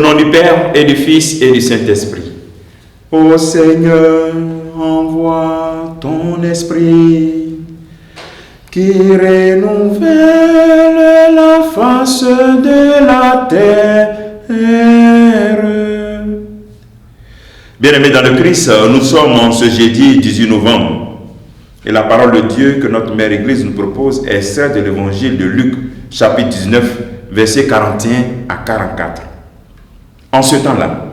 nom du Père et du Fils et du Saint-Esprit. Ô Seigneur, envoie ton esprit qui renouvelle la face de la terre. Bien-aimés dans le Christ, nous sommes en ce jeudi 18 novembre. Et la parole de Dieu que notre Mère Église nous propose est celle de l'évangile de Luc, chapitre 19, versets 41 à 44. En ce temps-là,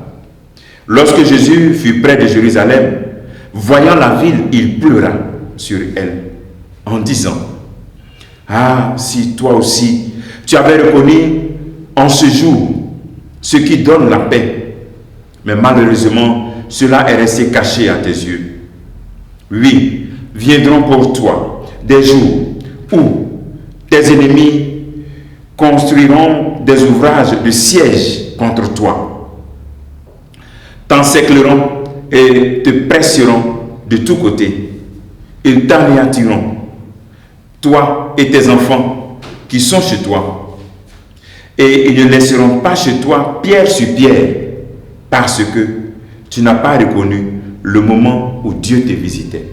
lorsque Jésus fut près de Jérusalem, voyant la ville, il pleura sur elle, en disant: Ah, si toi aussi, tu avais reconnu en ce jour ce qui donne la paix, mais malheureusement, cela est resté caché à tes yeux. Oui, viendront pour toi des jours où tes ennemis construiront des ouvrages de siège contre toi, t'encercleront et te presseront de tous côtés. Ils t'anéantiront, toi et tes enfants qui sont chez toi, et ils ne laisseront pas chez toi pierre sur pierre, parce que tu n'as pas reconnu le moment où Dieu te visitait.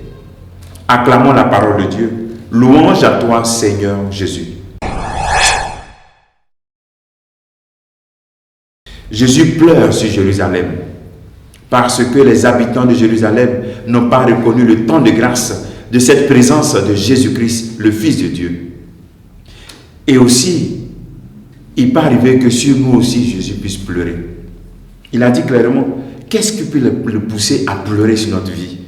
Acclamons la parole de Dieu. Louange à toi, Seigneur Jésus. Jésus pleure sur Jérusalem parce que les habitants de Jérusalem n'ont pas reconnu le temps de grâce de cette présence de Jésus-Christ, le Fils de Dieu. Et aussi, il peut arriver que sur nous aussi, Jésus puisse pleurer. Il a dit clairement, qu'est-ce qui peut le pousser à pleurer sur notre vie?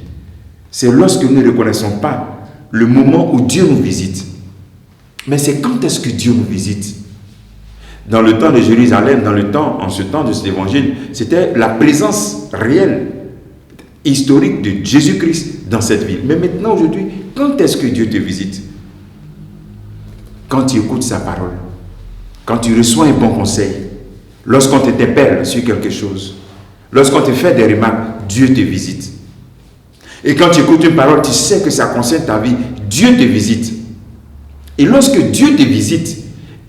C'est lorsque nous ne reconnaissons pas le moment où Dieu nous visite. Mais c'est quand est-ce que Dieu nous visite? Dans le temps de Jérusalem, en ce temps de cet évangile, c'était la présence réelle, historique de Jésus-Christ dans cette ville. Mais maintenant, aujourd'hui, quand est-ce que Dieu te visite? Quand tu écoutes sa parole, quand tu reçois un bon conseil, lorsqu'on t'interpelle sur quelque chose, lorsqu'on te fait des remarques, Dieu te visite. Et quand tu écoutes une parole, tu sais que ça concerne ta vie, Dieu te visite. Et lorsque Dieu te visite,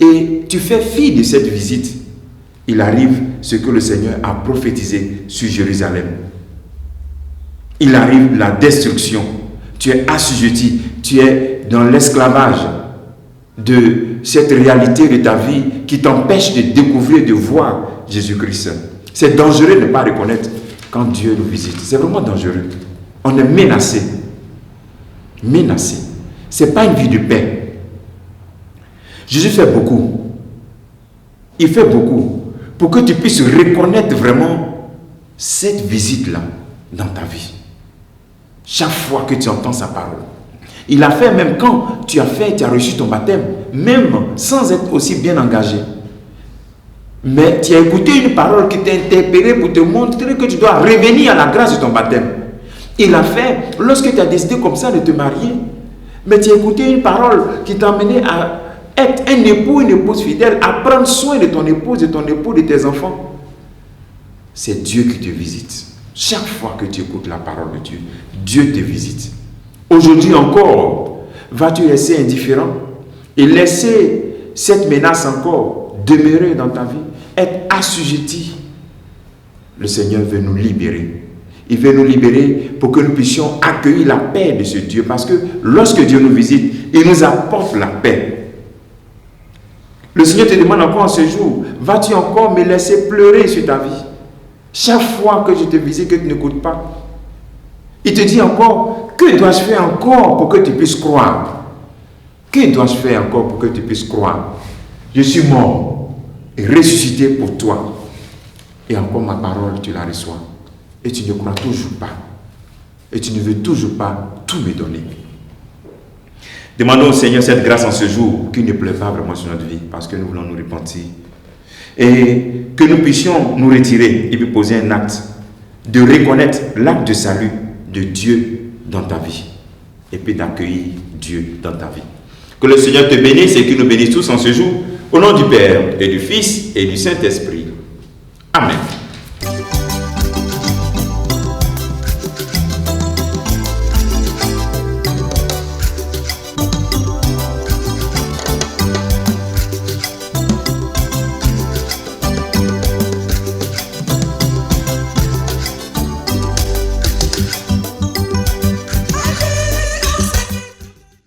et tu fais fi de cette visite, il arrive ce que le Seigneur a prophétisé sur Jérusalem. Il arrive la destruction. Tu es assujetti, tu es dans l'esclavage de cette réalité de ta vie qui t'empêche de découvrir, de voir Jésus-Christ. C'est dangereux de ne pas reconnaître quand Dieu nous visite. C'est vraiment dangereux. On est menacé. Menacé. Ce n'est pas une vie de paix. Jésus fait beaucoup. Il fait beaucoup pour que tu puisses reconnaître vraiment cette visite-là dans ta vie. Chaque fois que tu entends sa parole. Il a fait même quand tu as reçu ton baptême, même sans être aussi bien engagé. Mais tu as écouté une parole qui t'a interpellé pour te montrer que tu dois revenir à la grâce de ton baptême. Il a fait lorsque tu as décidé comme ça de te marier. Mais tu as écouté une parole qui t'a amené à être un époux, une épouse fidèle, à prendre soin de ton épouse, de ton époux, de tes enfants. C'est Dieu qui te visite. Chaque fois que tu écoutes la parole de Dieu, Dieu te visite. Aujourd'hui encore, vas-tu rester indifférent et laisser cette menace encore demeurer dans ta vie, être assujetti? Le Seigneur veut nous libérer. Il veut nous libérer pour que nous puissions accueillir la paix de ce Dieu. Parce que lorsque Dieu nous visite, il nous apporte la paix. Le Seigneur te demande encore en ce jour, vas-tu encore me laisser pleurer sur ta vie? Chaque fois que je te visite, que tu n'écoutes pas. Il te dit encore, que dois-je faire encore pour que tu puisses croire? Que dois-je faire encore pour que tu puisses croire? Je suis mort et ressuscité pour toi. Et encore ma parole, tu la reçois. Et tu ne crois toujours pas. Et tu ne veux toujours pas tout me donner. Demandons au Seigneur cette grâce en ce jour, qu'il ne pleure pas vraiment sur notre vie, parce que nous voulons nous repentir. Et que nous puissions nous retirer et puis poser un acte de reconnaître l'acte de salut de Dieu dans ta vie. Et puis d'accueillir Dieu dans ta vie. Que le Seigneur te bénisse et qu'il nous bénisse tous en ce jour. Au nom du Père et du Fils et du Saint-Esprit. Amen.